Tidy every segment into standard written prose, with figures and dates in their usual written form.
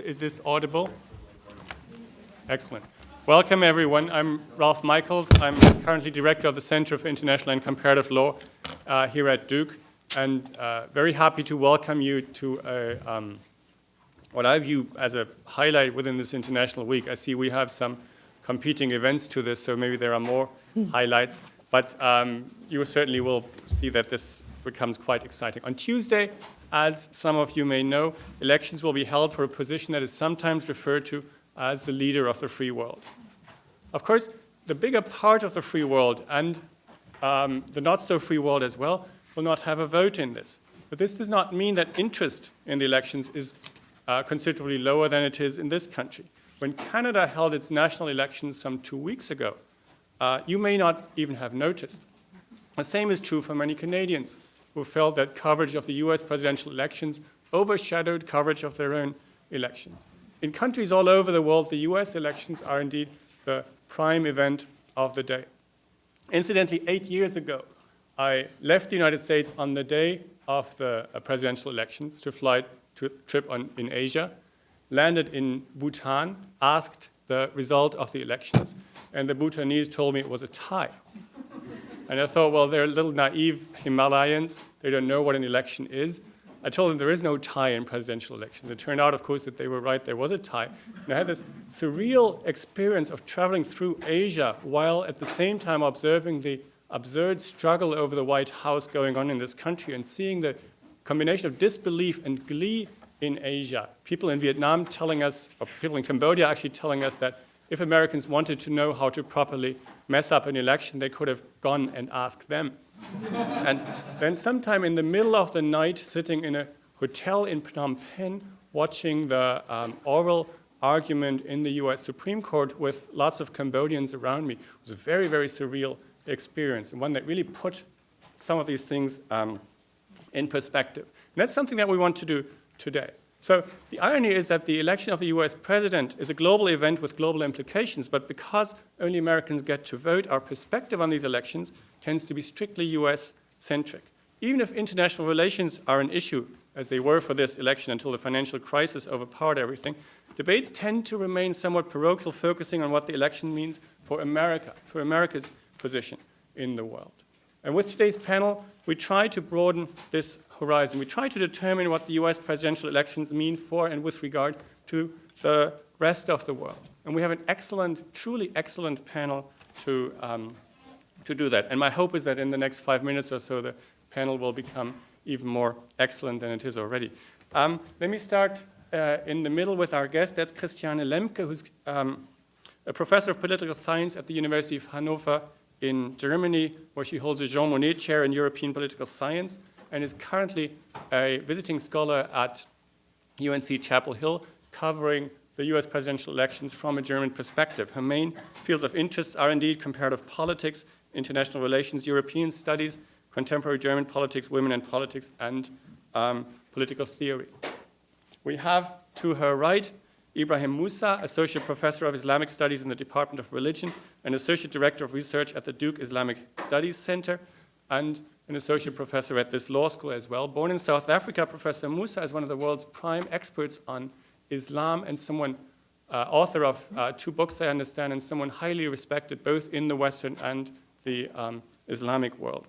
Is this audible? Excellent. Welcome, everyone. I'm Ralph Michaels. I'm currently director of the Center for International and Comparative Law here at Duke, and very happy to welcome you to what I view as a highlight within this International Week. I see we have some competing events to this, so maybe there are more highlights, but you certainly will see that this becomes quite exciting. On Tuesday, as some of you may know, elections will be held for a position that is sometimes referred to as the leader of the free world. Of course, the bigger part of the free world and the not-so-free world as well will not have a vote in this. But this does not mean that interest in the elections is considerably lower than it is in this country. When Canada held its national elections some 2 weeks ago, you may not even have noticed. The same is true for many Canadians who felt that coverage of the US presidential elections overshadowed coverage of their own elections. In countries all over the world, the US elections are indeed the prime event of the day. Incidentally, 8 years ago, I left the United States on the day of the presidential elections to fly to a trip in Asia, landed in Bhutan, asked the result of the elections, and the Bhutanese told me it was a tie. And I thought, well, they're little naive Himalayans. They don't know what an election is. I told them there is no tie in presidential elections. It turned out, of course, that they were right. There was a tie. And I had this surreal experience of traveling through Asia while at the same time observing the absurd struggle over the White House going on in this country and seeing the combination of disbelief and glee in Asia. People in Vietnam telling us, or people in Cambodia actually telling us that if Americans wanted to know how to properly mess up an election, they could have gone and asked them. And then sometime in the middle of the night, sitting in a hotel in Phnom Penh, watching the oral argument in the US Supreme Court with lots of Cambodians around me, was a very, very surreal experience, and one that really put some of these things in perspective. And that's something that we want to do today. So the irony is that the election of the US president is a global event with global implications, but because only Americans get to vote, our perspective on these elections tends to be strictly US-centric. Even if international relations are an issue, as they were for this election until the financial crisis overpowered everything, debates tend to remain somewhat parochial, focusing on what the election means for America, for America's position in the world. And with today's panel, we try to broaden this horizon. We try to determine what the US presidential elections mean for and with regard to the rest of the world. And we have an excellent, truly excellent panel to do that. And my hope is that in the next 5 minutes or so, the panel will become even more excellent than it is already. Let me start in the middle with our guest. That's Christiane Lemke, who's a professor of political science at the University of Hannover in Germany, where she holds a Jean Monnet Chair in European Political Science, and is currently a visiting scholar at UNC Chapel Hill, covering the US presidential elections from a German perspective. Her main fields of interest are indeed comparative politics, international relations, European studies, contemporary German politics, women and politics, and political theory. We have to her right Ebrahim Moosa, Associate Professor of Islamic Studies in the Department of Religion, and Associate Director of Research at the Duke Islamic Studies Center, and an Associate Professor at this law school as well. Born in South Africa, Professor Moosa is one of the world's prime experts on Islam and someone, author of 2 books, I understand, and someone highly respected both in the Western and the Islamic world.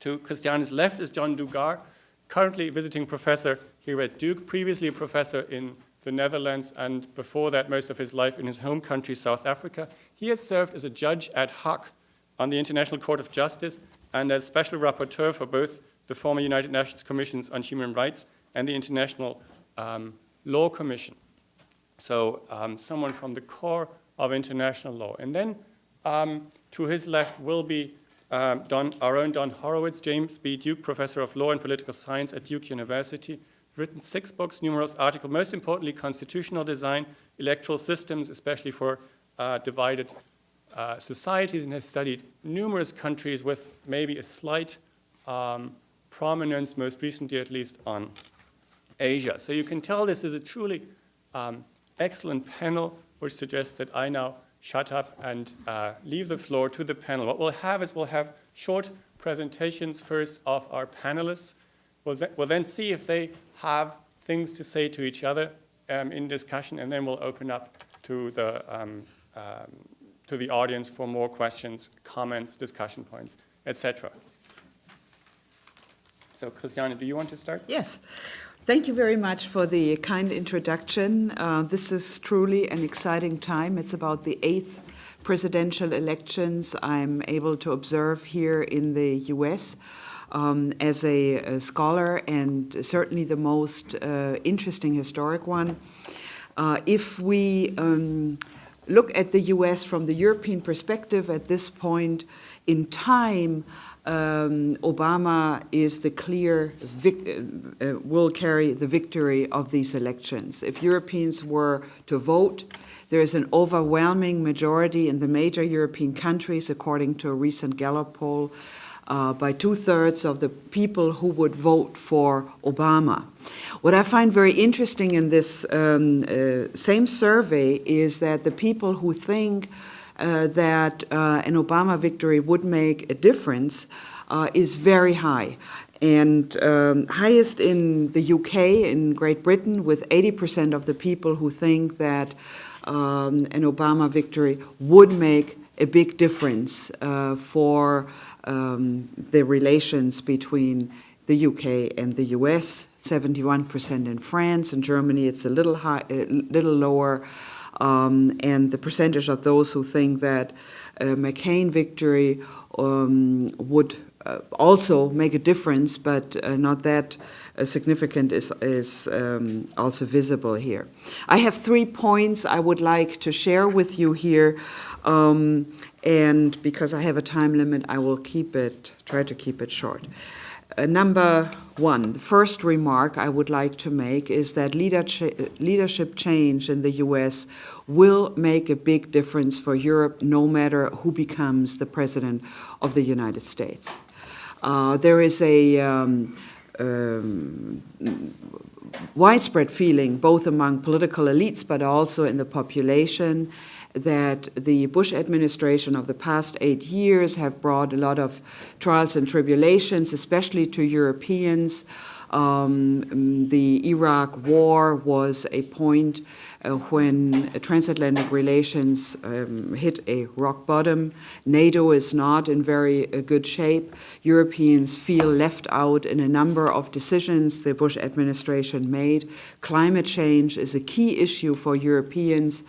To Christiane's left is John Dugard, currently visiting professor here at Duke, previously a professor in the Netherlands, and before that, most of his life in his home country, South Africa. He has served as a judge ad hoc on the International Court of Justice and as special rapporteur for both the former United Nations Commissions on Human Rights and the International Law Commission. So someone from the core of international law. And then to his left will be our own Don Horowitz, James B. Duke Professor of Law and Political Science at Duke University. Written 6 books, numerous articles, most importantly, constitutional design, electoral systems, especially for divided societies, and has studied numerous countries with maybe a slight prominence, most recently at least, on Asia. So you can tell this is a truly excellent panel, which suggests that I now shut up and leave the floor to the panel. What we'll have short presentations first of our panelists. We'll then see if they have things to say to each other in discussion, and then we'll open up to the audience for more questions, comments, discussion points, etc. So, Christiane, do you want to start? Yes. Thank you very much for the kind introduction. This is truly an exciting time. It's about the 8th presidential elections I'm able to observe here in the U.S. As a scholar, and certainly the most interesting historic one. If we look at the U.S. from the European perspective at this point in time, Obama is the clear, will carry the victory of these elections. If Europeans were to vote, there is an overwhelming majority in the major European countries, according to a recent Gallup poll, by 2/3 of the people who would vote for Obama. What I find very interesting in this same survey is that the people who think that an Obama victory would make a difference is very high. And highest in the UK, in Great Britain, with 80% of the people who think that an Obama victory would make a big difference for the relations between the UK and the US. 71% in France. In Germany, it's a little lower. And the percentage of those who think that McCain victory would also make a difference, but not that significant, is also visible here. I have 3 points I would like to share with you here, and because I have a time limit, I will try to keep it short. Number one, the first remark I would like to make is that leadership change in the U.S. will make a big difference for Europe, no matter who becomes the president of the United States. There is a widespread feeling, both among political elites but also in the population, that the Bush administration of the past 8 years have brought a lot of trials and tribulations, especially to Europeans. The Iraq War was a point when transatlantic relations hit a rock bottom. NATO is not in very good shape. Europeans feel left out in a number of decisions the Bush administration made. Climate change is a key issue for Europeans.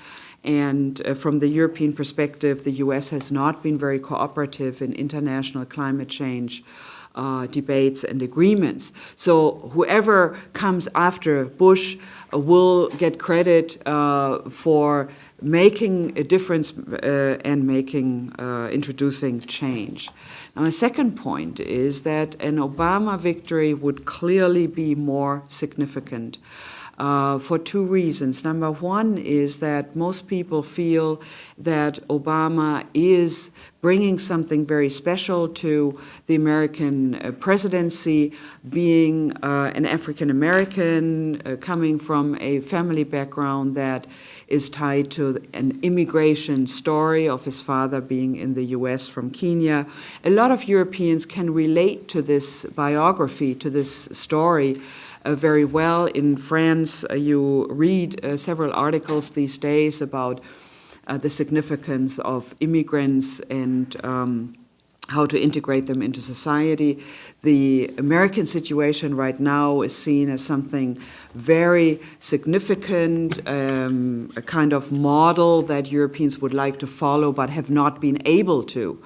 And from the European perspective, the U.S. has not been very cooperative in international climate change debates and agreements. So whoever comes after Bush will get credit for making a difference and introducing change. Now, a second point is that an Obama victory would clearly be more significant. For 2 reasons. Number one is that most people feel that Obama is bringing something very special to the American presidency, being an African American, coming from a family background that is tied to an immigration story of his father being in the U.S. from Kenya. A lot of Europeans can relate to this biography, to this story, very well. In France, you read several articles these days about the significance of immigrants and how to integrate them into society. The American situation right now is seen as something very significant, a kind of model that Europeans would like to follow but have not been able to.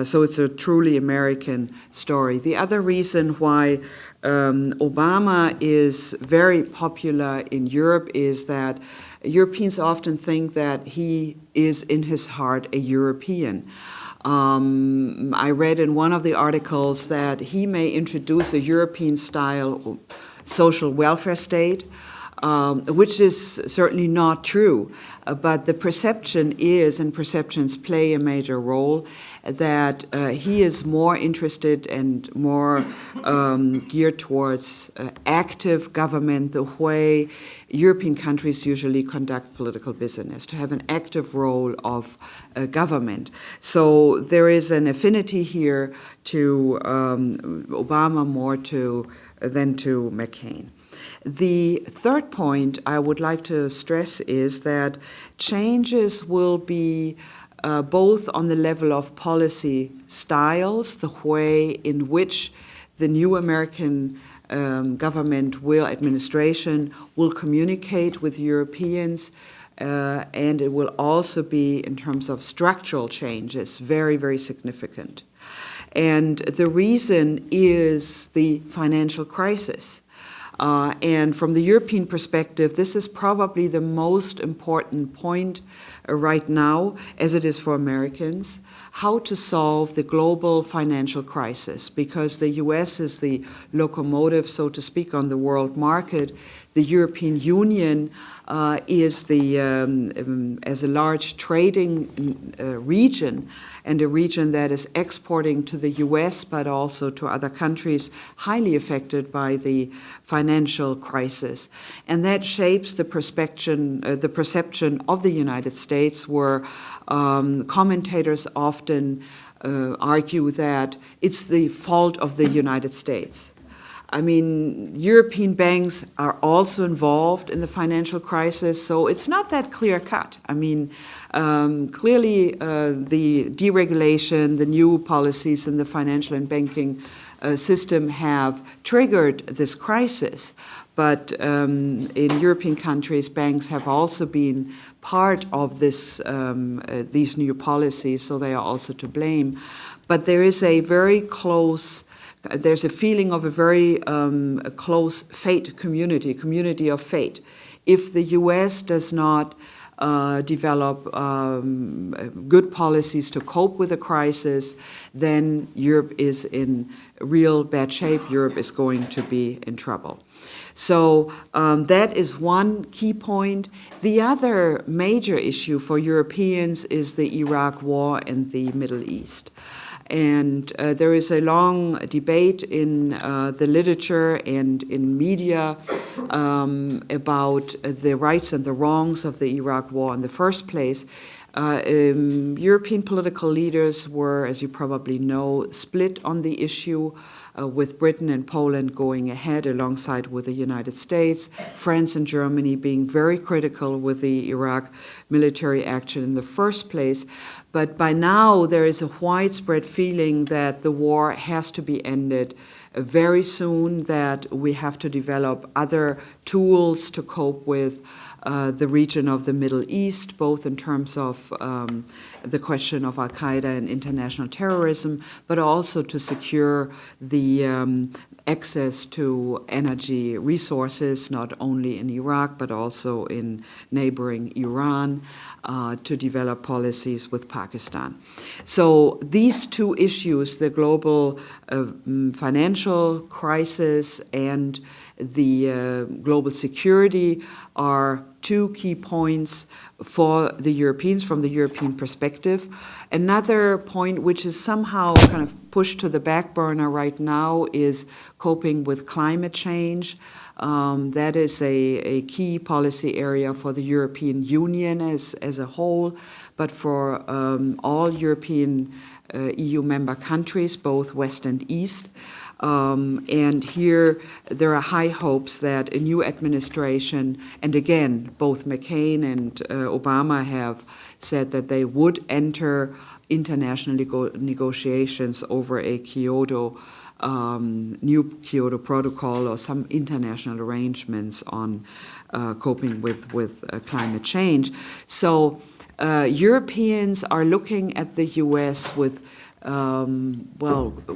So it's a truly American story. The other reason why Obama is very popular in Europe is that Europeans often think that he is in his heart a European. I read in one of the articles that he may introduce a European-style social welfare state, which is certainly not true. But the perception is, and perceptions play a major role, that he is more interested and more geared towards active government, the way European countries usually conduct political business, to have an active role of government. So there is an affinity here to Obama more than to McCain. The third point I would like to stress is that changes will be both on the level of policy styles, the way in which the new American administration will communicate with Europeans, and it will also be, in terms of structural changes, very, very significant. And the reason is the financial crisis. And from the European perspective, this is probably the most important point right now, as it is for Americans, how to solve the global financial crisis, because the US is the locomotive, so to speak, on the world market. The European Union is as a large trading region, and a region that is exporting to the US but also to other countries highly affected by the financial crisis. And that shapes the perception of the United States, where commentators often argue that it's the fault of the United States. I mean, European banks are also involved in the financial crisis, so it's not that clear-cut. I mean, clearly the deregulation, the new policies in the financial and banking system have triggered this crisis. But in European countries, banks have also been part of these new policies, so they are also to blame. But there is there's a feeling of a very close fate community of fate. If the US does not develop good policies to cope with the crisis, then Europe is in real bad shape. Europe is going to be in trouble. So that is one key point. The other major issue for Europeans is the Iraq War in the Middle East. And there is a long debate in the literature and in media about the rights and the wrongs of the Iraq War in the first place. European political leaders were, as you probably know, split on the issue, with Britain and Poland going ahead alongside with the United States, France and Germany being very critical with the Iraq military action in the first place. But by now, there is a widespread feeling that the war has to be ended very soon, that we have to develop other tools to cope with the region of the Middle East, both in terms of the question of al-Qaeda and international terrorism, but also to secure the access to energy resources, not only in Iraq, but also in neighboring Iran, to develop policies with Pakistan. So these two issues, the global financial crisis and the global security, are two key points for the Europeans from the European perspective. Another point which is somehow kind of pushed to the back burner right now is coping with climate change. That is a key policy area for the European Union as a whole, but for all European EU member countries, both West and East. And here there are high hopes that a new administration, and again, both McCain and Obama have said that they would enter international negotiations over a new Kyoto Protocol or some international arrangements on coping with climate change. So Europeans are looking at the U.S. with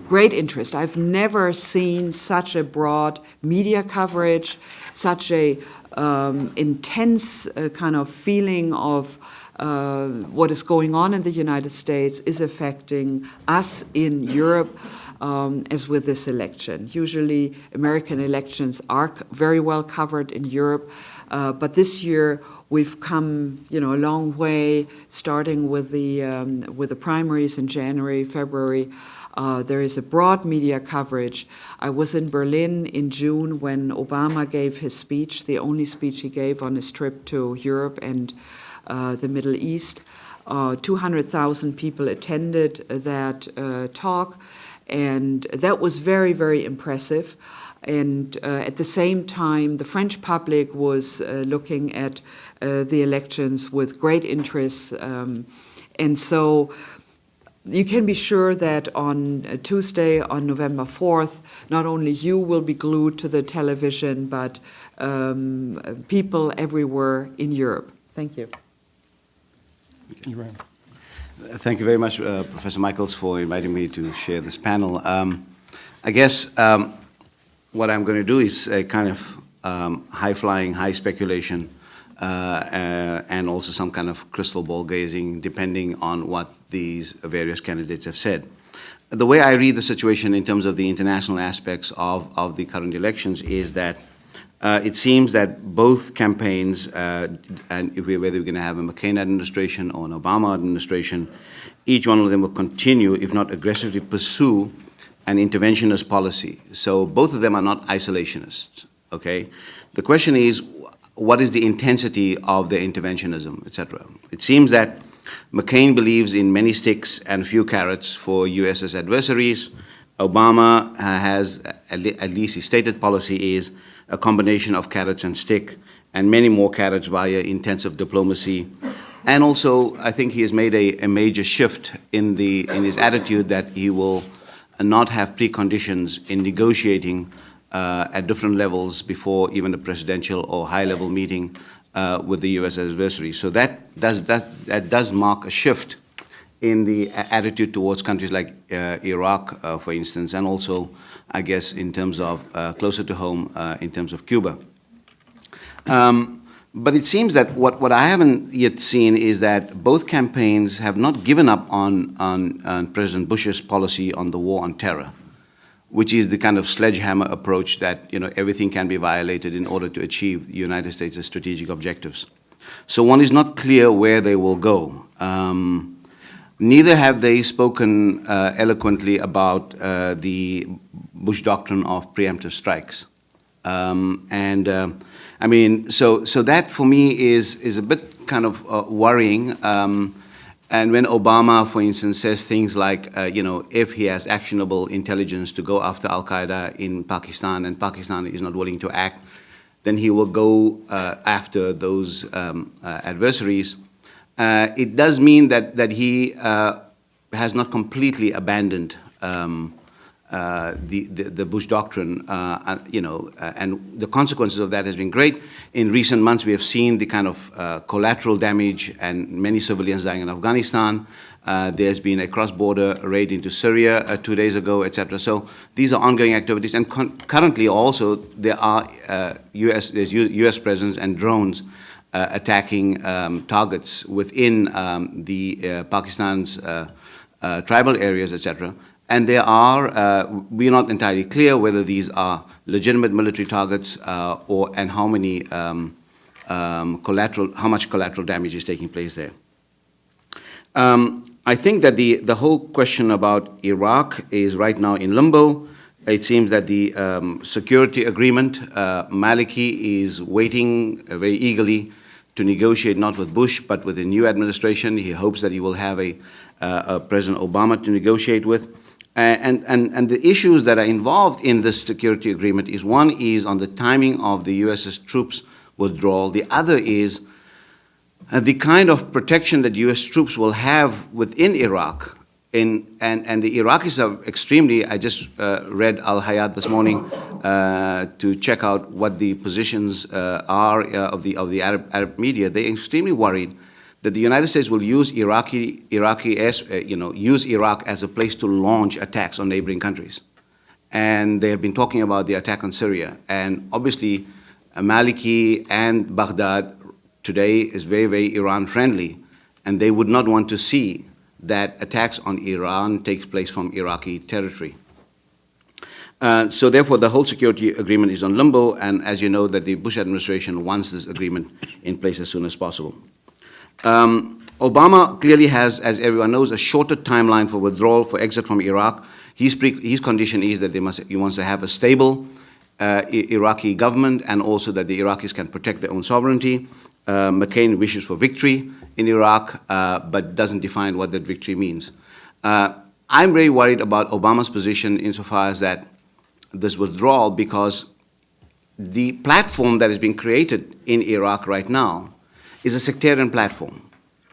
great interest. I've never seen such a broad media coverage, such a intense kind of feeling of what is going on in the United States is affecting us in Europe, as with this election. Usually American elections are very well covered in Europe, But this year we've come, a long way, starting with the primaries in January, February. There is a broad media coverage. I was in Berlin in June when Obama gave his speech, the only speech he gave on his trip to Europe and the Middle East. 200,000 people attended that talk, and that was very, very impressive. And at the same time, the French public was looking at the elections with great interest. And so you can be sure that on Tuesday, on November 4th, not only you will be glued to the television, but people everywhere in Europe. Thank you. Ebrahim. Thank you very much, Professor Michaels, for inviting me to share this panel. I guess what I'm going to do is a kind of high-flying, high speculation, and also some kind of crystal ball gazing, depending on what these various candidates have said. The way I read the situation in terms of the international aspects of the current elections is that it seems that both campaigns, and whether we're going to have a McCain administration or an Obama administration, each one of them will continue, if not aggressively pursue, an interventionist policy. So both of them are not isolationists, okay? The question is, what is the intensity of their interventionism, etc.? It seems that McCain believes in many sticks and few carrots for U.S.'s adversaries. Obama has, at least his stated policy is, a combination of carrots and stick, and many more carrots via intensive diplomacy. And also, I think he has made a major shift in his attitude that he will not have preconditions in negotiating at different levels before even a presidential or high-level meeting with the U.S. adversary. So that does mark a shift in the attitude towards countries like Iraq, for instance, and also, I guess, in terms of closer to home, in terms of Cuba. But it seems that what I haven't yet seen is that both campaigns have not given up on President Bush's policy on the war on terror, which is the kind of sledgehammer approach that everything can be violated in order to achieve the United States' strategic objectives. So one is not clear where they will go. Neither have they spoken eloquently about the Bush doctrine of preemptive strikes. I mean, so that for me is a bit kind of worrying. And when Obama, for instance, says things like, if he has actionable intelligence to go after Al-Qaeda in Pakistan and Pakistan is not willing to act, then he will go after those adversaries. It does mean that he has not completely abandoned the Bush doctrine, and the consequences of that has been great. In recent months, we have seen the kind of collateral damage and many civilians dying in Afghanistan. There's been a cross-border raid into Syria 2 days ago, etc. So these are ongoing activities, and currently also there are there's U.S. presence and drones attacking targets within the Pakistan's tribal areas, etc. And there are, we're not entirely clear whether these are legitimate military targets and how many how much collateral damage is taking place there. I think that the whole question about Iraq is right now in limbo. It seems that the security agreement, Maliki is waiting very eagerly to negotiate not with Bush but with the new administration. He hopes that he will have a President Obama to negotiate with. And the issues that are involved in this security agreement is, one is on the timing of the U.S.'s troops withdrawal. The other is the kind of protection that U.S. troops will have within Iraq. And the Iraqis are extremely, I just read Al-Hayat this morning to check out what the positions are of the Arab media. They're extremely worried that the United States will use use Iraq as a place to launch attacks on neighboring countries. And they have been talking about the attack on Syria. And obviously, Maliki and Baghdad today is very, very Iran-friendly, and they would not want to see that attacks on Iran takes place from Iraqi territory. So therefore, the whole security agreement is on limbo, and as you know, that the Bush administration wants this agreement in place as soon as possible. Obama clearly has, as everyone knows, a shorter timeline for withdrawal, for exit from Iraq. His condition is that he wants to have a stable Iraqi government, and also that the Iraqis can protect their own sovereignty. McCain wishes for victory in Iraq, but doesn't define what that victory means. I'm very worried about Obama's position insofar as that this withdrawal, because the platform that is being created in Iraq right now is a sectarian platform.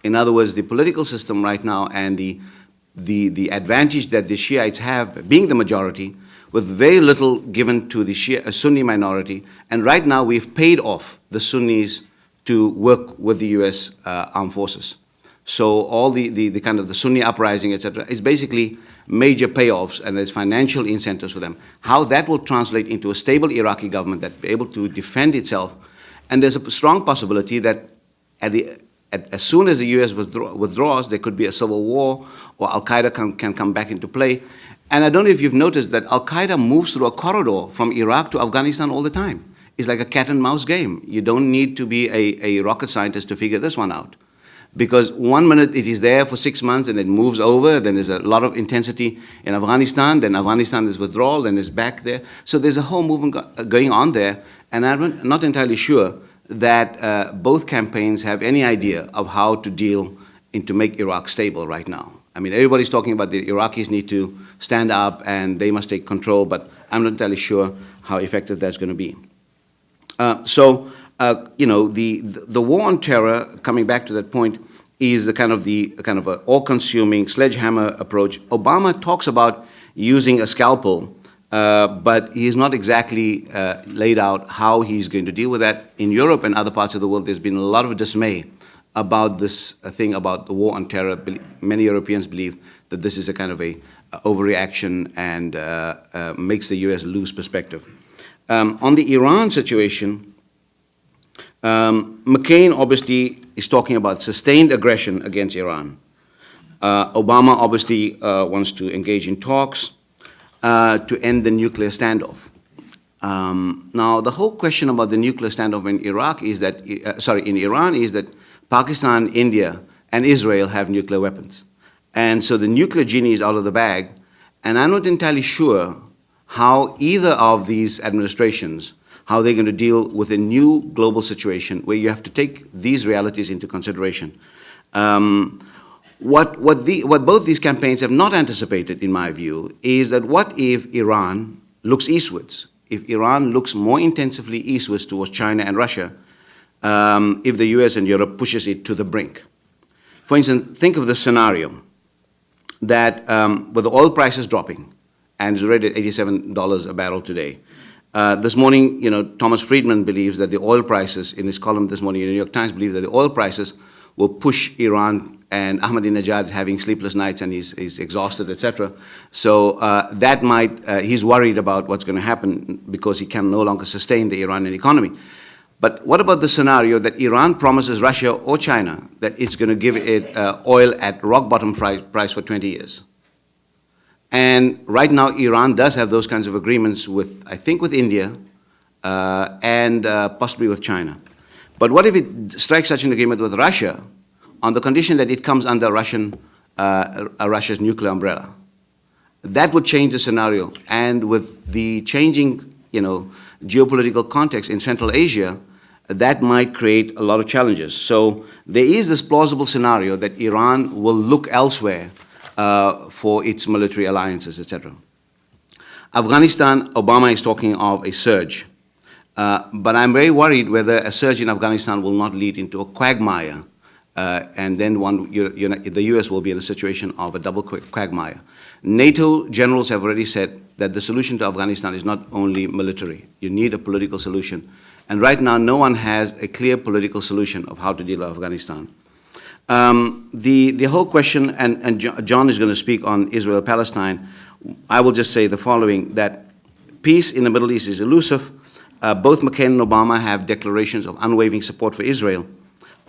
In other words, the political system right now and the advantage that the Shiites have, being the majority, with very little given to the Sunni minority, and right now we've paid off the Sunnis to work with the U.S. armed forces. So all the kind of the Sunni uprising, etc., is basically major payoffs, and there's financial incentives for them. How that will translate into a stable Iraqi government that will be able to defend itself, and there's a strong possibility that as soon as the U.S. withdraws, there could be a civil war, or Al-Qaeda can come back into play. And I don't know if you've noticed that Al-Qaeda moves through a corridor from Iraq to Afghanistan all the time. It's like a cat and mouse game. You don't need to be a rocket scientist to figure this one out. Because one minute it is there for 6 months and it moves over, then there's a lot of intensity in Afghanistan, then Afghanistan is withdrawal, then it's back there. So there's a whole movement going on there, and I'm not entirely sure that both campaigns have any idea of how to deal and to make Iraq stable right now. I mean, everybody's talking about the Iraqis need to stand up and they must take control, but I'm not entirely sure how effective that's going to be. You know, the war on terror, coming back to that point, is the kind of a all-consuming sledgehammer approach. Obama talks about using a scalpel, but he has not exactly laid out how he's going to deal with that. In Europe and other parts of the world, there's been a lot of dismay about this thing about the war on terror. Many Europeans believe that this is a kind of a overreaction and makes the U.S. lose perspective. On the Iran situation, McCain obviously is talking about sustained aggression against Iran. Obama obviously wants to engage in talks to end the nuclear standoff. Now, the whole question about the nuclear standoff in Iraq is that, in Iran is that Pakistan, India, and Israel have nuclear weapons. And so the nuclear genie is out of the bag, and I'm not entirely sure how either of these administrations, how they're going to deal with a new global situation where you have to take these realities into consideration. What both these campaigns have not anticipated, in my view, is that what if Iran looks eastwards? If Iran looks more intensively eastwards towards China and Russia, if the US and Europe pushes it to the brink. For instance, think of this scenario that with the oil prices dropping, and it's already at $87 a barrel today. This morning, you know, Thomas Friedman believes that the oil prices, in his column this morning in the New York Times, believes that the oil prices will push Iran, and Ahmadinejad having sleepless nights and he's exhausted, etc. So that might, he's worried about what's going to happen because he can no longer sustain the Iranian economy. But what about the scenario that Iran promises Russia or China that it's going to give it oil at rock bottom price for 20 years? And right now, Iran does have those kinds of agreements with, I think, with India and possibly with China. But what if it strikes such an agreement with Russia on the condition that it comes under Russia's nuclear umbrella? That would change the scenario. And with the changing, you know, geopolitical context in Central Asia, that might create a lot of challenges. So there is this plausible scenario that Iran will look elsewhere for its military alliances, etc. Afghanistan, Obama is talking of a surge. But I'm very worried whether a surge in Afghanistan will not lead into a quagmire, and then the US will be in a situation of a double quagmire. NATO generals have already said that the solution to Afghanistan is not only military. You need a political solution. And right now, no one has a clear political solution of how to deal with Afghanistan. The whole question, and John is going to speak on Israel-Palestine, I will just say the following, that peace in the Middle East is elusive. Both McCain and Obama have declarations of unwavering support for Israel.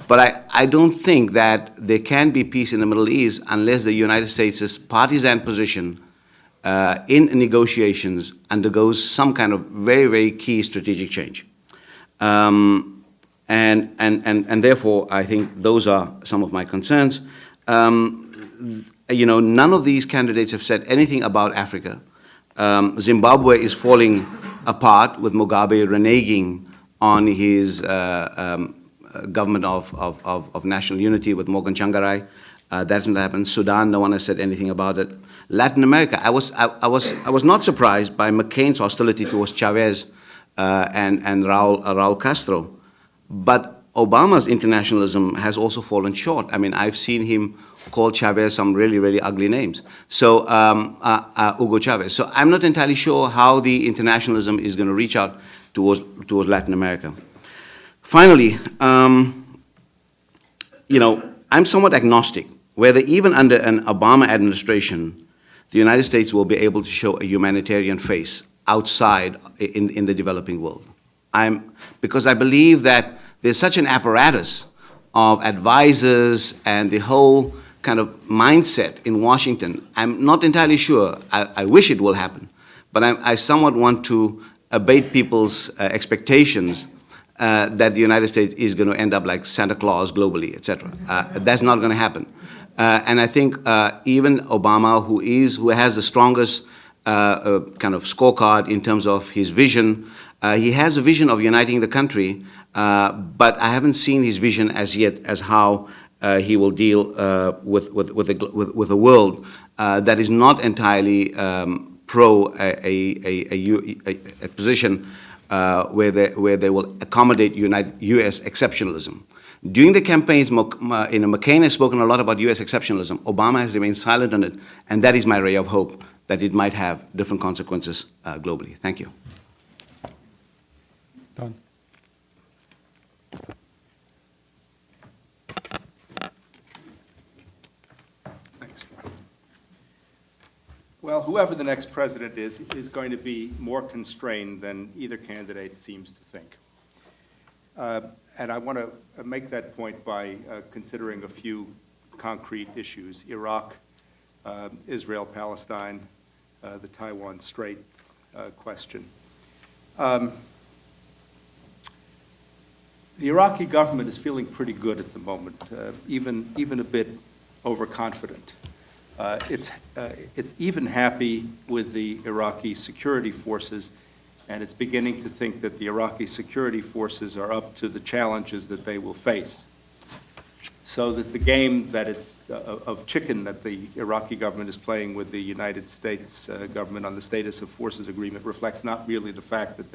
But I don't think that there can be peace in the Middle East unless the United States' partisan position in negotiations undergoes some kind of very, very key strategic change. And therefore, I think those are some of my concerns. You know, none of these candidates have said anything about Africa. Zimbabwe is falling apart with Mugabe reneging on his government of national unity with Morgan Tsvangirai. That hasn't happened. Sudan, no one has said anything about it. Latin America, I was not surprised by McCain's hostility towards Chavez and Raul Castro, but Obama's internationalism has also fallen short. I mean, I've seen him call Chavez some really, really ugly names. So, Hugo Chavez. So I'm not entirely sure how the internationalism is going to reach out towards Latin America. Finally, you know, I'm somewhat agnostic whether even under an Obama administration, the United States will be able to show a humanitarian face outside in the developing world. Because I believe that there's such an apparatus of advisors and the whole kind of mindset in Washington. I'm not entirely sure. I wish it will happen, but I somewhat want to abate people's expectations that the United States is going to end up like Santa Claus globally, etc. That's not going to happen. And I think even Obama, who has the strongest kind of scorecard in terms of his vision, he has a vision of uniting the country, but I haven't seen his vision as yet as how he will deal with a world that is not entirely pro a position where they will accommodate U.S. exceptionalism. During the campaigns, McCain has spoken a lot about U.S. exceptionalism. Obama has remained silent on it, and that is my ray of hope, that it might have different consequences globally. Thank you. Don. Thanks. Well, whoever the next president is going to be more constrained than either candidate seems to think. And I want to make that point by considering a few concrete issues: Iraq, Israel, Palestine, the Taiwan Strait question. The Iraqi government is feeling pretty good at the moment, even a bit overconfident. It's even happy with the Iraqi security forces, and it's beginning to think that the Iraqi security forces are up to the challenges that they will face. So that the game of chicken that the Iraqi government is playing with the United States government on the status of forces agreement reflects not really the fact that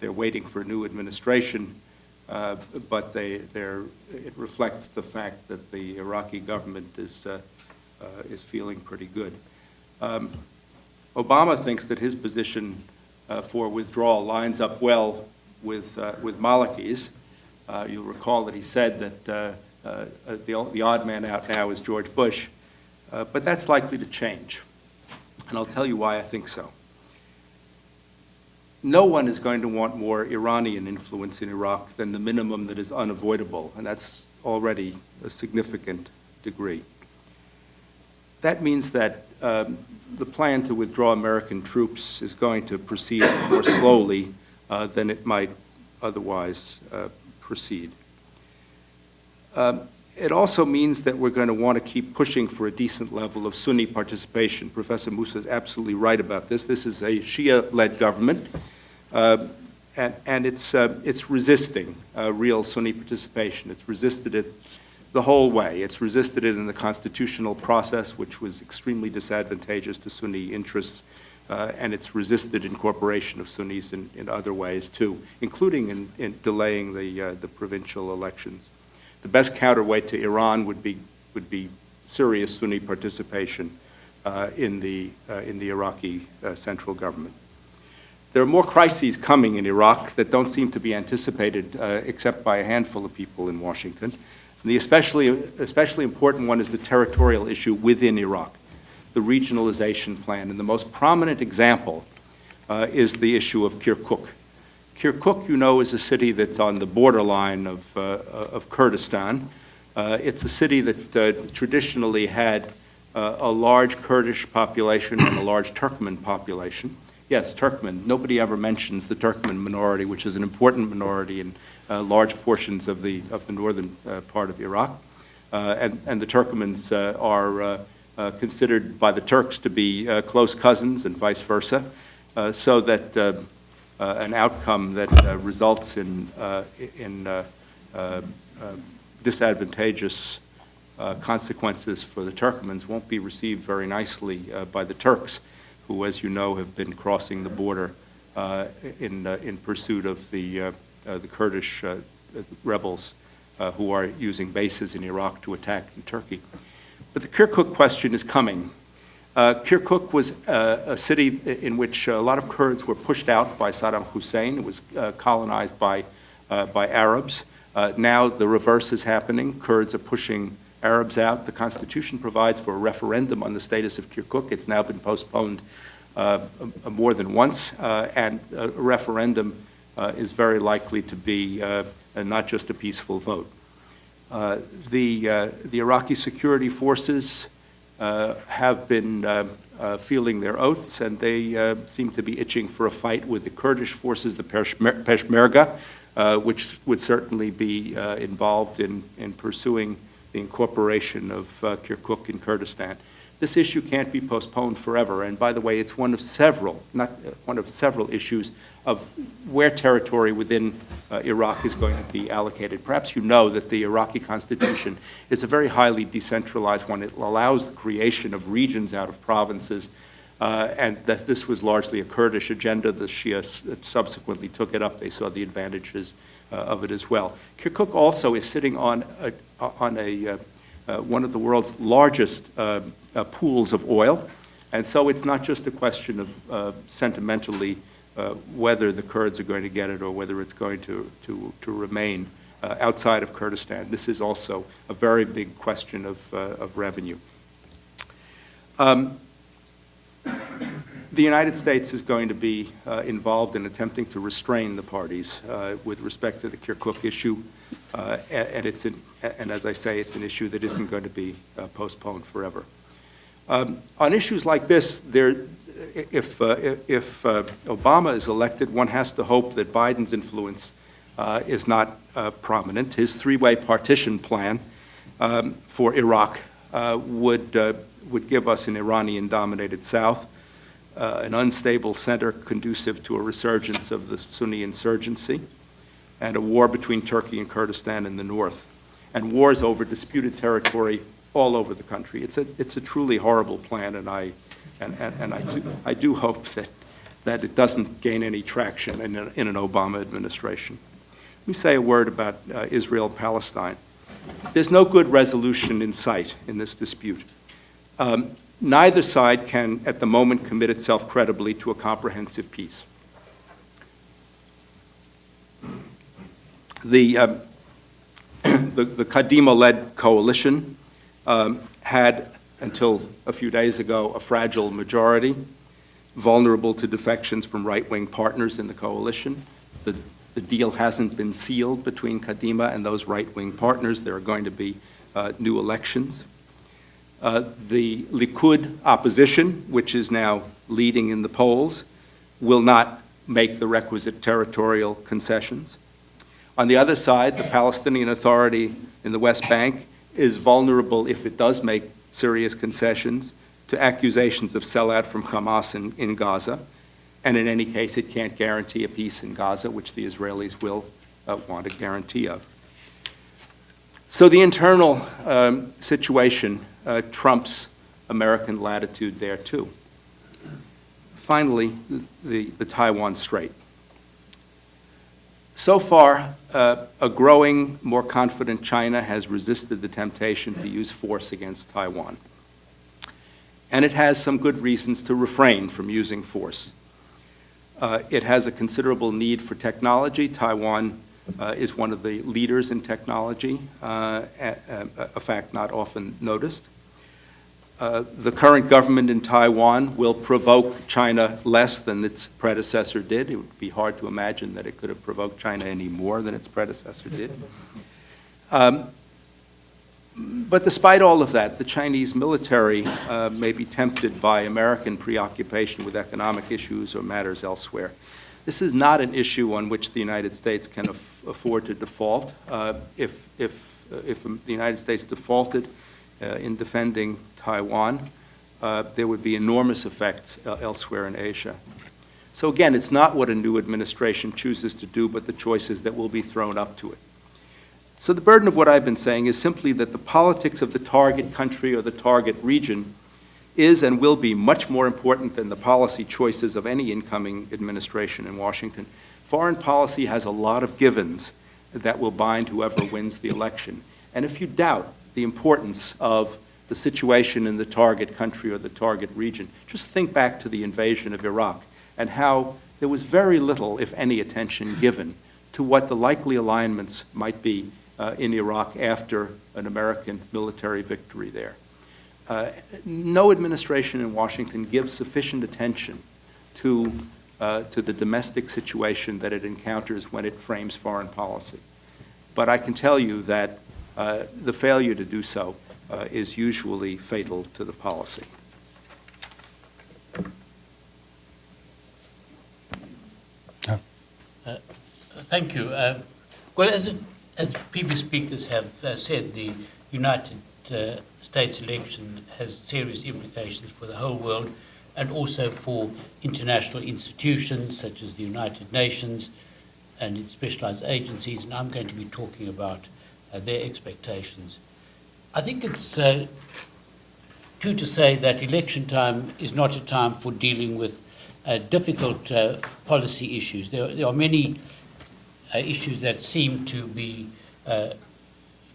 they're waiting for a new administration, but it reflects the fact that the Iraqi government is feeling pretty good. Obama thinks that his position for withdrawal lines up well with Maliki's. You'll recall that he said that the odd man out now is George Bush, but that's likely to change, and I'll tell you why I think so. No one is going to want more Iranian influence in Iraq than the minimum that is unavoidable, and that's already a significant degree. That means that the plan to withdraw American troops is going to proceed more slowly than it might otherwise proceed. It also means that we're going to want to keep pushing for a decent level of Sunni participation. Professor Moosa is absolutely right about this. This is a Shia-led government, and it's resisting real Sunni participation. It's resisted it the whole way. It's resisted it in the constitutional process, which was extremely disadvantageous to Sunni interests, and it's resisted incorporation of Sunnis in other ways too, including in delaying the provincial elections. The best counterweight to Iran would be serious Sunni participation in the Iraqi central government. There are more crises coming in Iraq that don't seem to be anticipated except by a handful of people in Washington. And the especially important one is the territorial issue within Iraq, the regionalization plan. And the most prominent example is the issue of Kirkuk. Kirkuk, you know, is a city that's on the borderline of Kurdistan. It's a city that traditionally had a large Kurdish population and a large Turkmen population. Yes, Turkmen. Nobody ever mentions the Turkmen minority, which is an important minority in large portions of the northern part of Iraq. And the Turkmens are considered by the Turks to be close cousins and vice versa, so that an outcome that results in disadvantageous consequences for the Turkmens won't be received very nicely by the Turks, who, as you know, have been crossing the border in pursuit of the Kurdish rebels who are using bases in Iraq to attack in Turkey. But the Kirkuk question is coming. Kirkuk was a city in which a lot of Kurds were pushed out by Saddam Hussein. It was colonized by Arabs. Now the reverse is happening. Kurds are pushing Arabs out. The Constitution provides for a referendum on the status of Kirkuk. It's now been postponed more than once, and a referendum is very likely to be not just a peaceful vote. The Iraqi security forces have been feeling their oaths, and they seem to be itching for a fight with the Kurdish forces, the Peshmerga, which would certainly be involved in pursuing the incorporation of Kirkuk in Kurdistan. This issue can't be postponed forever, and by the way, it's one of several, not one of several issues of where territory within Iraq is going to be allocated. Perhaps you know that the Iraqi constitution is a very highly decentralized one. It allows the creation of regions out of provinces, and that this was largely a Kurdish agenda. The Shia subsequently took it up. They saw the advantages of it as well. Kirkuk also is sitting on one of the world's largest pools of oil, and so it's not just a question of sentimentally whether the Kurds are going to get it or whether it's going to remain outside of Kurdistan. This is also a very big question of revenue. The United States is going to be involved in attempting to restrain the parties with respect to the Kirkuk issue, and as I say, it's an issue that isn't going to be postponed forever. On issues like this, if Obama is elected, one has to hope that Biden's influence is not prominent. His three-way partition plan for Iraq would give us an Iranian-dominated South, an unstable center conducive to a resurgence of the Sunni insurgency, and a war between Turkey and Kurdistan in the north, and wars over disputed territory all over the country. It's a truly horrible plan, and I do hope that it doesn't gain any traction in an Obama administration. Let me say a word about Israel-Palestine. There's no good resolution in sight in this dispute. Neither side can, at the moment, commit itself credibly to a comprehensive peace. The Kadima-led coalition had, until a few days ago, a fragile majority, vulnerable to defections from right-wing partners in the coalition. The deal hasn't been sealed between Kadima and those right-wing partners. There are going to be new elections. The Likud opposition, which is now leading in the polls, will not make the requisite territorial concessions. On the other side, the Palestinian Authority in the West Bank is vulnerable, if it does make serious concessions, to accusations of sellout from Hamas in Gaza. And in any case, it can't guarantee a peace in Gaza, which the Israelis will want a guarantee of. So the internal situation trumps American latitude there too. Finally, the Taiwan Strait. So far, a growing, more confident China has resisted the temptation to use force against Taiwan. And it has some good reasons to refrain from using force. It has a considerable need for technology. Taiwan is one of the leaders in technology, a fact not often noticed. The current government in Taiwan will provoke China less than its predecessor did. It would be hard to imagine that it could have provoked China any more than its predecessor did. But despite all of that, the Chinese military may be tempted by American preoccupation with economic issues or matters elsewhere. This is not an issue on which the United States can afford to default. If the United States defaulted in defending Taiwan, there would be enormous effects elsewhere in Asia. So again, it's not what a new administration chooses to do, but the choices that will be thrown up to it. So the burden of what I've been saying is simply that the politics of the target country or the target region is and will be much more important than the policy choices of any incoming administration in Washington. Foreign policy has a lot of givens that will bind whoever wins the election. And if you doubt the importance of the situation in the target country or the target region, just think back to the invasion of Iraq and how there was very little, if any, attention given to what the likely alignments might be in Iraq after an American military victory there. No administration in Washington gives sufficient attention to the domestic situation that it encounters when it frames foreign policy. But I can tell you that the failure to do so is usually fatal to the policy. Thank you. Well, as previous speakers have said, the United States election has serious implications for the whole world and also for international institutions such as the United Nations and its specialized agencies, and I'm going to be talking about their expectations. I think it's true to say that election time is not a time for dealing with difficult policy issues. There are many issues that seem to be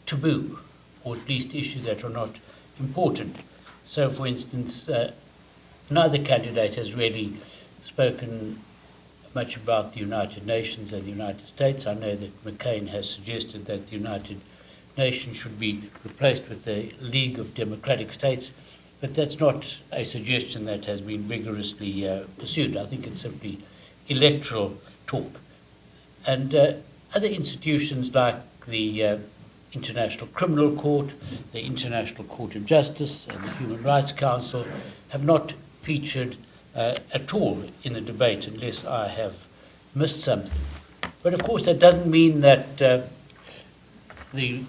taboo, or at least issues that are not important. So, for instance, neither candidate has really spoken much about the United Nations and the United States. I know that McCain has suggested that the United Nations should be replaced with the League of Democratic States, but that's not a suggestion that has been vigorously pursued. I think it's simply electoral talk. And other institutions like the International Criminal Court, the International Court of Justice, and the Human Rights Council have not featured at all in the debate, unless I have missed something. But of course, that doesn't mean that the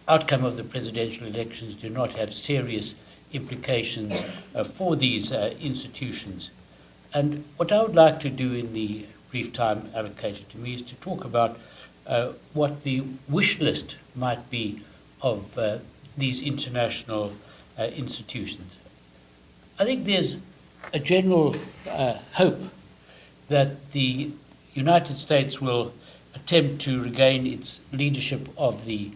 outcome of the presidential elections do not have serious implications for these institutions. And what I would like to do in the brief time allocated to me is to talk about what the wish list might be of these international institutions. I think there's a general hope that the United States will attempt to regain its leadership of the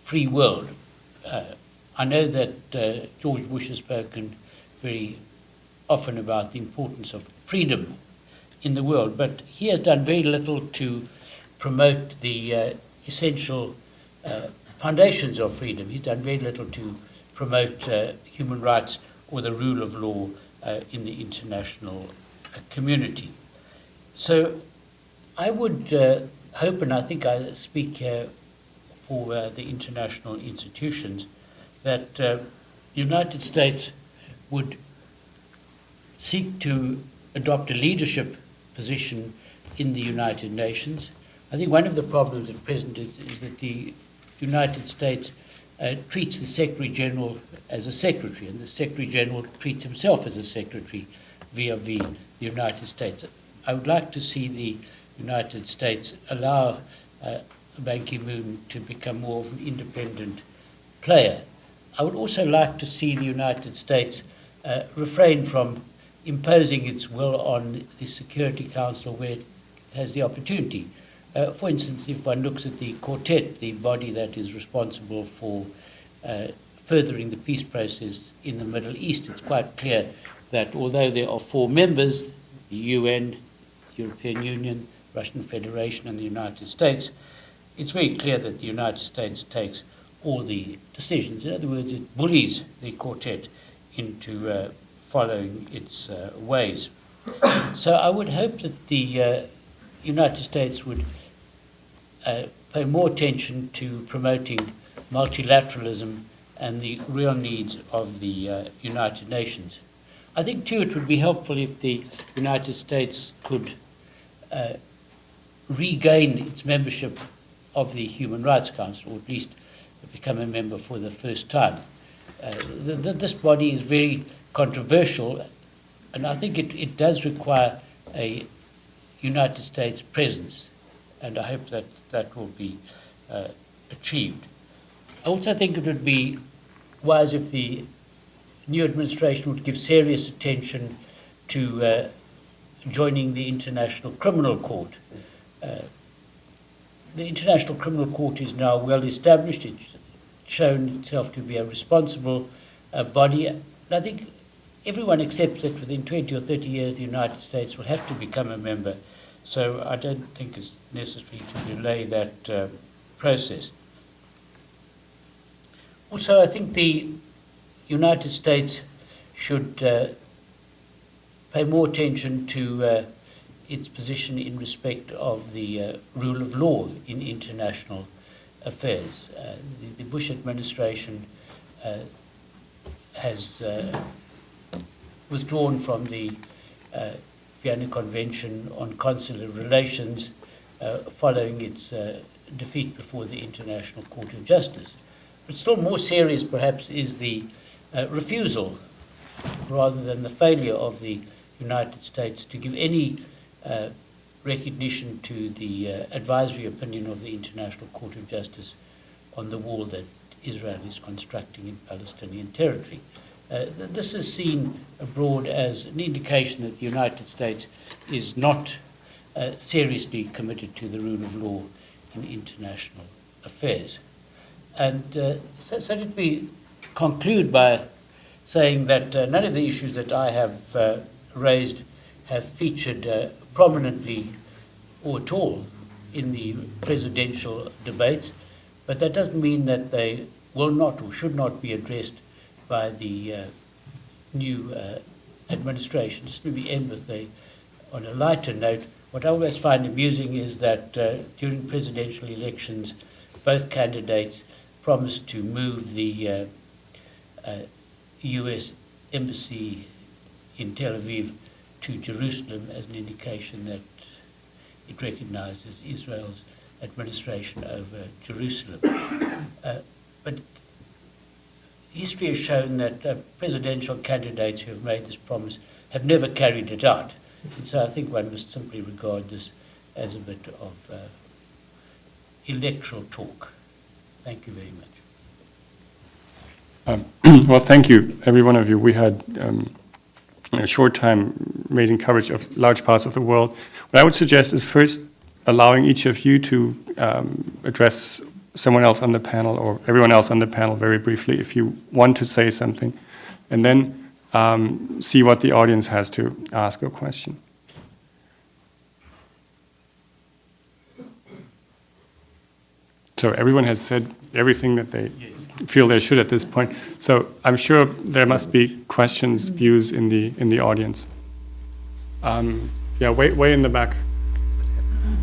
free world. I know that George Bush has spoken very often about the importance of freedom in the world, but he has done very little to promote the essential foundations of freedom. He's done very little to promote human rights or the rule of law in the international community. So I would hope, and I think I speak here for the international institutions, that the United States would seek to adopt a leadership position in the United Nations. I think one of the problems at present is that the United States treats the Secretary General as a secretary, and the Secretary General treats himself as a secretary via the United States. I would like to see the United States allow Ban Ki-moon to become more of an independent player. I would also like to see the United States refrain from imposing its will on the Security Council where it has the opportunity. For instance, if one looks at the Quartet, the body that is responsible for furthering the peace process in the Middle East, it's quite clear that although there are 4 members, the UN, European Union, Russian Federation, and the United States, it's very clear that the United States takes all the decisions. In other words, it bullies the Quartet into following its ways. So I would hope that the United States would pay more attention to promoting multilateralism and the real needs of the United Nations. I think, too, it would be helpful if the United States could regain its membership of the Human Rights Council, or at least become a member for the first time. This body is very controversial, and I think it does require a United States presence, and I hope that that will be achieved. I also think it would be wise if the new administration would give serious attention to joining the International Criminal Court. The International Criminal Court is now well established. It's shown itself to be a responsible body. And I think everyone accepts that within 20 or 30 years the United States will have to become a member. So I don't think it's necessary to delay that process. Also, I think the United States should pay more attention to its position in respect of the rule of law in international affairs. The Bush administration has withdrawn from the Vienna Convention on Consular Relations following its defeat before the International Court of Justice. But still more serious, perhaps, is the refusal, rather than the failure of the United States to give any recognition to the advisory opinion of the International Court of Justice on the wall that Israel is constructing in Palestinian territory. This is seen abroad as an indication that the United States is not seriously committed to the rule of law in international affairs. And so let me conclude by saying that none of the issues that I have raised have featured prominently or at all in the presidential debates, but that doesn't mean that they will not or should not be addressed by the new administration. Just maybe end with on a lighter note. What I always find amusing is that during presidential elections, both candidates promised to move the U.S. embassy in Tel Aviv to Jerusalem as an indication that it recognizes Israel's administration over Jerusalem. But history has shown that presidential candidates who have made this promise have never carried it out. And so I think one must simply regard this as a bit of electoral talk. Thank you very much. Well, thank you, every one of you. We had a short time amazing coverage of large parts of the world. What I would suggest is first allowing each of you to address someone else on the panel or everyone else on the panel very briefly if you want to say something, and then see what the audience has to ask or question. So everyone has said everything that they feel they should at this point. So I'm sure there must be questions, views in the audience. Yeah, way in the back.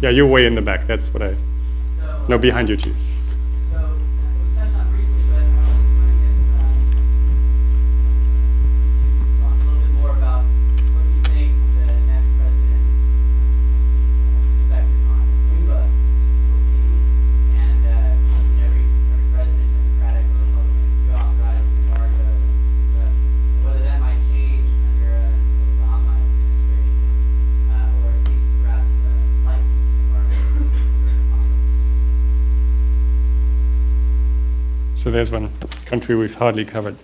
Yeah, you're way in the back. That's what I. No, behind you too. So there's one country we've hardly covered.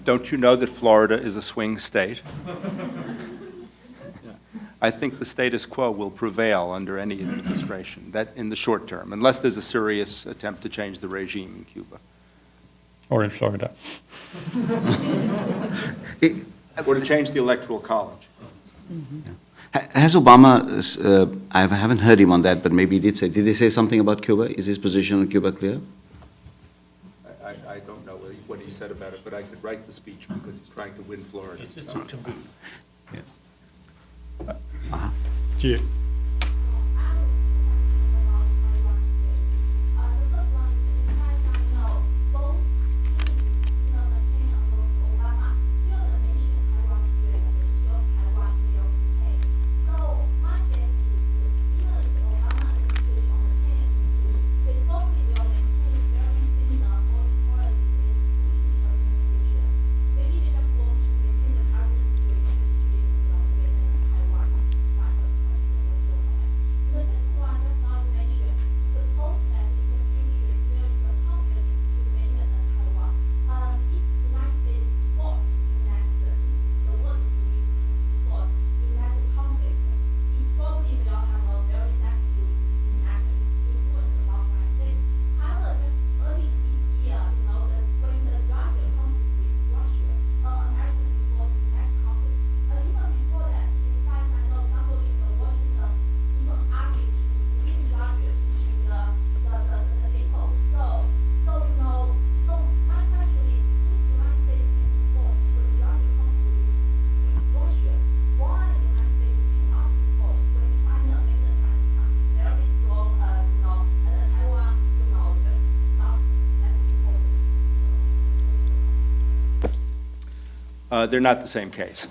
Don't you know that Florida is a swing state? I think the status quo will prevail under any administration, that in the short term, unless there's a serious attempt to change the regime in Cuba. Or in Florida. Or to change the electoral college. Mm-hmm. Has Obama, I haven't heard him on that, but maybe did he say something about Cuba? Is his position on Cuba clear? I don't know what he said about it, but I could write the speech because he's trying to win Florida. It's a taboo. Yes. Gia. They're not the same case.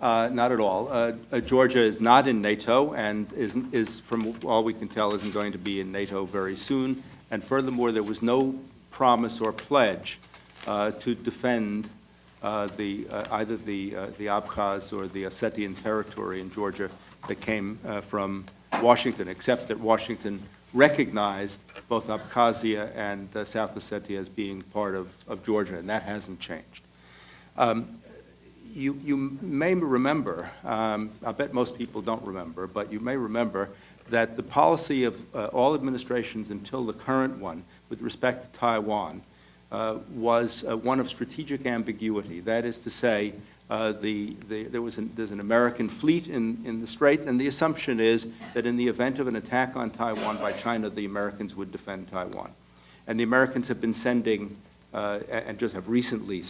Not at all. Georgia is not in NATO and is, from all we can tell, isn't going to be in NATO very soon. And furthermore, there was no promise or pledge to defend either the Abkhaz or the Ossetian territory in Georgia that came from Washington, except that Washington recognized both Abkhazia and South Ossetia as being part of Georgia, and that hasn't changed. You may remember, I bet most people don't remember, but you may remember that the policy of all administrations until the current one with respect to Taiwan was one of strategic ambiguity. That is to say, there's an American fleet in the Strait, and the assumption is that in the event of an attack on Taiwan by China, the Americans would defend Taiwan. And the Americans have been sending, and just have recently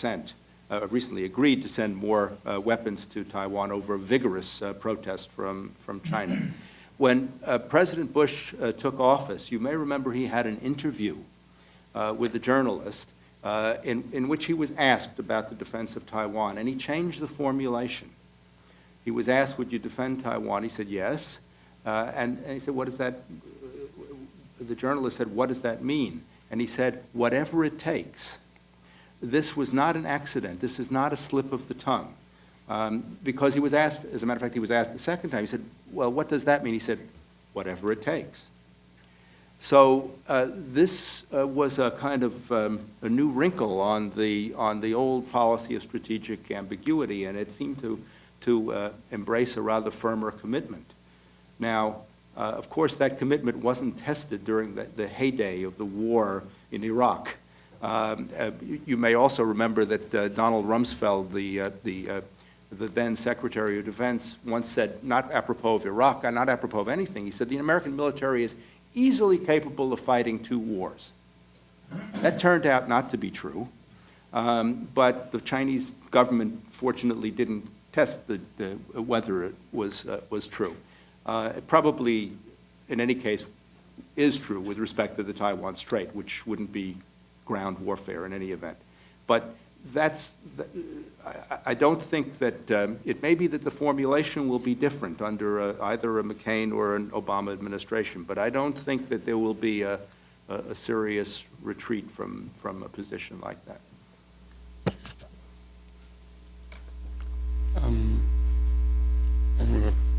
agreed to send more weapons to Taiwan over vigorous protest from China. When President Bush took office, you may remember he had an interview with a journalist in which he was asked about the defense of Taiwan, and he changed the formulation. He was asked, would you defend Taiwan? He said, yes. And he said, what does that, the journalist said, what does that mean? And he said, whatever it takes. This was not an accident. This is not a slip of the tongue. Because he was asked, as a matter of fact, he was asked the second time, he said, well, what does that mean? He said, whatever it takes. So this was a kind of a new wrinkle on the old policy of strategic ambiguity, and it seemed to embrace a rather firmer commitment. Now, of course, that commitment wasn't tested during the heyday of the war in Iraq. You may also remember that Donald Rumsfeld, the then Secretary of Defense, once said, not apropos of Iraq, not apropos of anything, he said, the American military is easily capable of fighting 2 wars. That turned out not to be true, but the Chinese government fortunately didn't test whether it was true. It probably, in any case, is true with respect to the Taiwan Strait, which wouldn't be ground warfare in any event. But I don't think that, it may be that the formulation will be different under either a McCain or an Obama administration, but I don't think that there will be a serious retreat from a position like that.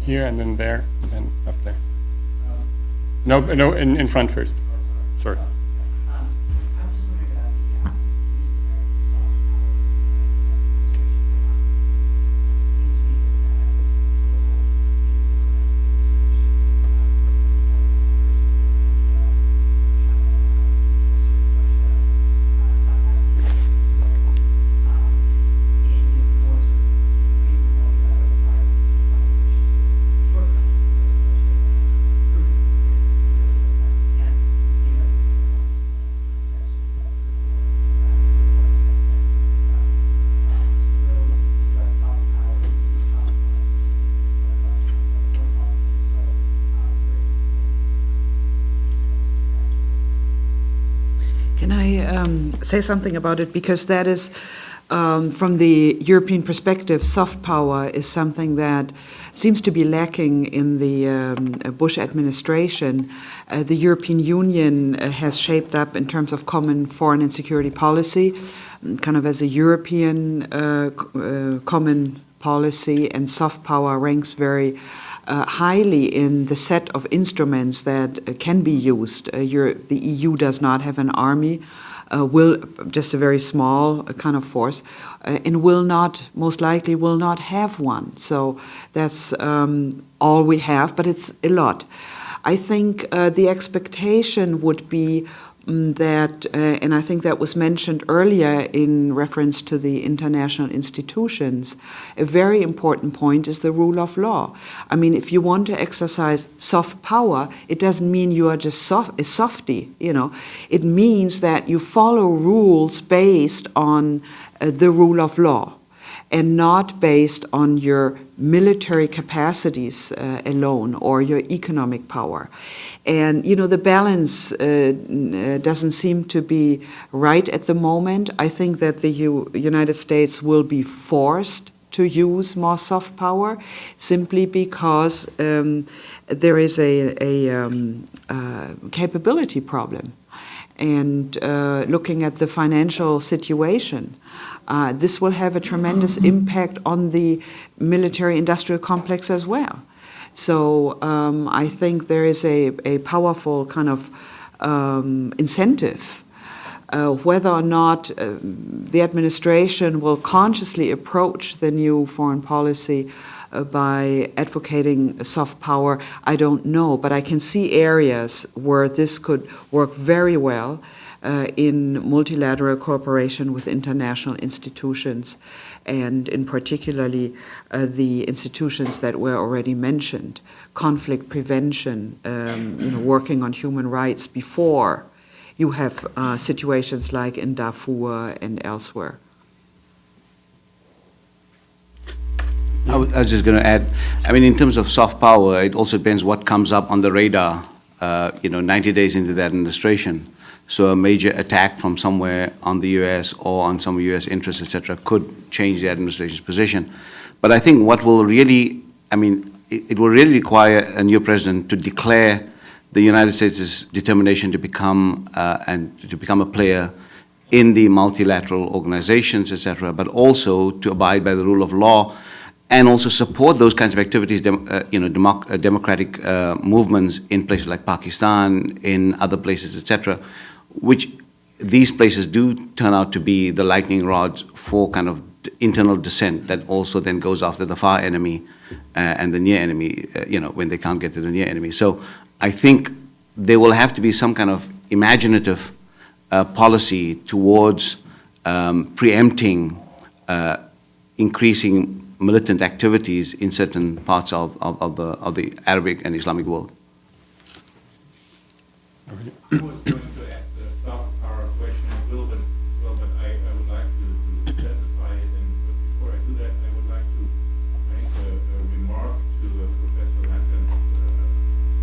Here and then there, and then up there. No, in front first. Sorry. Say something about it, because that is, from the European perspective, soft power is something that seems to be lacking in the Bush administration. The European Union has shaped up in terms of common foreign and security policy, kind of as a European common policy, and soft power ranks very highly in the set of instruments that can be used. The EU does not have an army, just a very small kind of force, and most likely will not have one. So that's all we have, but it's a lot. I think the expectation would be that, and I think that was mentioned earlier in reference to the international institutions, a very important point is the rule of law. I mean, if you want to exercise soft power, it doesn't mean you are just a softie, you know. It means that you follow rules based on the rule of law. and not based on your military capacities alone or your economic power. And, you know, the balance doesn't seem to be right at the moment. I think that the United States will be forced to use more soft power simply because there is a capability problem. And looking at the financial situation, this will have a tremendous impact on the military-industrial complex as well. So I think there is a powerful kind of incentive. Whether or not the administration will consciously approach the new foreign policy by advocating soft power, I don't know. But I can see areas where this could work very well in multilateral cooperation with international institutions, and in particularly the institutions that were already mentioned, conflict prevention, working on human rights before you have situations like in Darfur and elsewhere. I was just going to add, I mean, in terms of soft power, it also depends what comes up on the radar, 90 days into that administration. So a major attack from somewhere on the U.S. or on some U.S. interests, et cetera, could change the administration's position. But I think what will really, it will really require a new president to declare the United States' determination to become a player in the multilateral organizations, et cetera, but also to abide by the rule of law and also support those kinds of activities, democratic movements in places like Pakistan, in other places, et cetera, which these places do turn out to be the lightning rods for kind of internal dissent that also then goes after the far enemy and the near enemy, when they can't get to the near enemy. So I think there will have to be some kind of imaginative policy towards preempting increasing militant activities in certain parts of the Arabic and Islamic world. I was going to add the soft power question as well, but I would like to specify it. But before I do that, I would like to make a remark to Professor Lemke's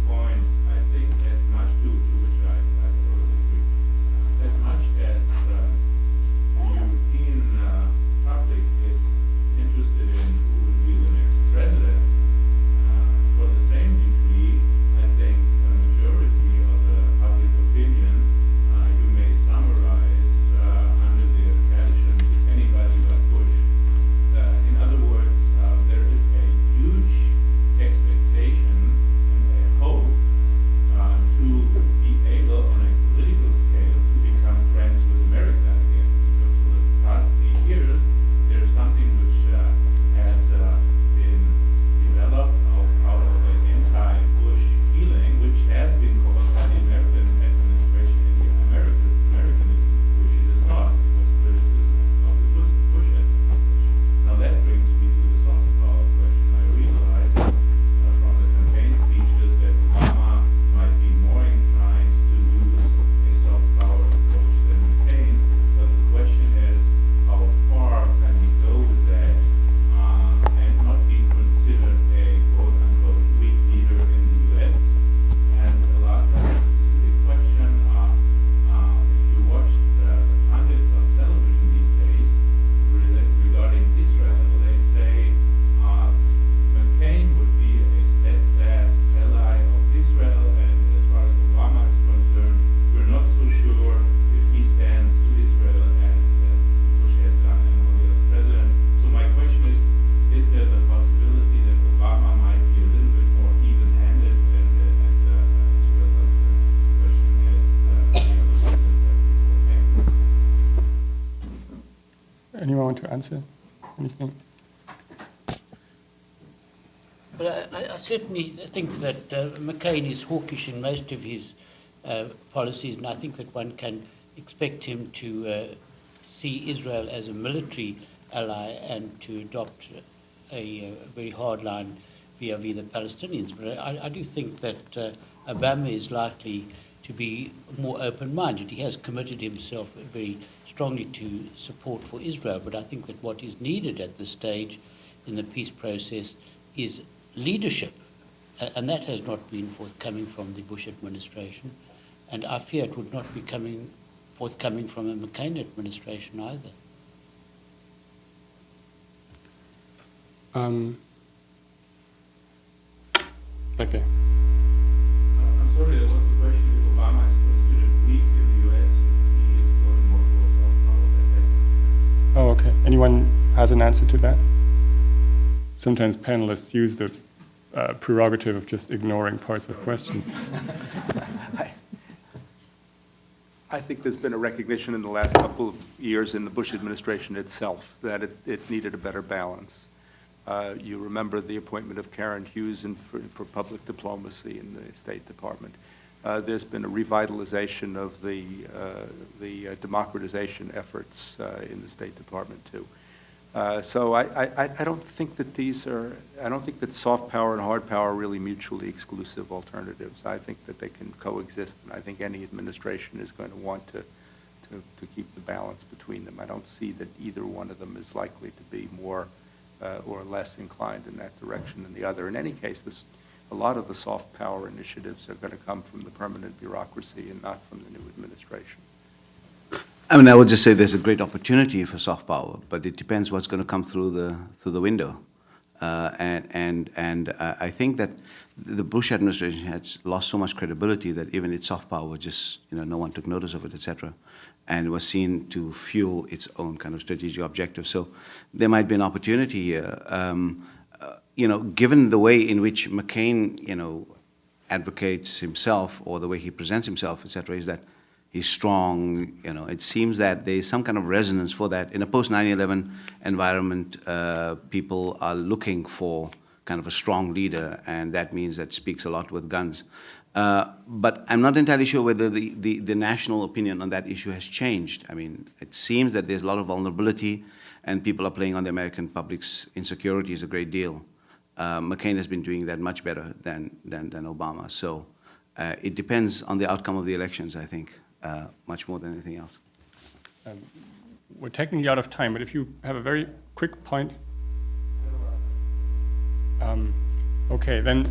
points. I think as much to which I totally agree. As much as the European public is interested in who will be the next president, for the same degree, I think a majority of the public opinion, you may summarize under the caption, anybody but Bush. In other words, there is a huge expectation and a hope to be able, on a political scale, to become friends with America again. Because for the past 8 years, there's something which has been developed out of an anti-Bush feeling, which has been called by the American administration Americanism, which it is not. It was criticism of the Bush administration. Now that brings me to the soft power question. I realize from the campaign speeches that Obama might be more inclined to use a soft power approach than McCain, but the question is how far can he go with that and not be considered a quote-unquote weak leader in the U.S.? And the last specific question, if you watch the pundits on television these days regarding Israel, they say McCain would be a steadfast ally of Israel, and as far as Obama is concerned, we're not so sure if he stands to Israel as Bush has done and all the other presidents. So my question is there the possibility that Obama might be a little bit more even-handed at the Israel-Palestine question as the other presidents have before? Thank you. Anyone want to answer anything? But I certainly think that McCain is hawkish in most of his policies, and I think that one can expect him to see Israel as a military ally and to adopt a very hard line vis-à-vis the Palestinians. But I do think that Obama is likely to be more open-minded. He has committed himself very strongly to support for Israel, but I think that what is needed at this stage in the peace process is leadership, and that has not been forthcoming from the Bush administration, and I fear it would not be forthcoming from a McCain administration either. Okay. I'm sorry, there was a question if Obama is considered weak in the U.S. He is going more towards soft power. That has not been answered. Oh, okay. Anyone has an answer to that? Sometimes panelists use the prerogative of just ignoring parts of questions. I think there's been a recognition in the last couple of years in the Bush administration itself that it needed a better balance. You remember the appointment of Karen Hughes for public diplomacy in the State Department. There's been a revitalization of the democratization efforts in the State Department too. So I don't think that I don't think that soft power and hard power are really mutually exclusive alternatives. I think that they can coexist, and I think any administration is going to want to keep the balance between them. I don't see that either one of them is likely to be more or less inclined in that direction than the other. In any case, a lot of the soft power initiatives are going to come from the permanent bureaucracy and not from the new administration. I mean, I would just say there's a great opportunity for soft power, but it depends what's going to come through the window. And I think that the Bush administration has lost so much credibility that even its soft power just, no one took notice of it, etc., and was seen to fuel its own kind of strategic objectives. So there might be an opportunity here. Given the way in which McCain, advocates himself, or the way he presents himself, etc., is that he's strong. It seems that there is some kind of resonance for that. In a post 9/11 environment, people are looking for kind of a strong leader, and that means that speaks a lot with guns. But I'm not entirely sure whether the national opinion on that issue has changed. I mean, it seems that there's a lot of vulnerability, and people are playing on the American public's insecurities a great deal. McCain has been doing that much better than Obama. So it depends on the outcome of the elections, I think, much more than anything else. We're technically out of time, but if you have a very quick point. Okay, then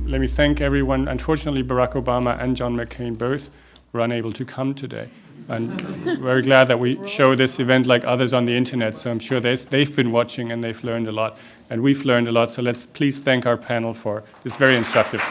let me thank everyone. Unfortunately, Barack Obama and John McCain both were unable to come today. And very glad that we show this event like others on the internet. So I'm sure they've been watching and they've learned a lot. And we've learned a lot. So let's please thank our panel for this very instructive.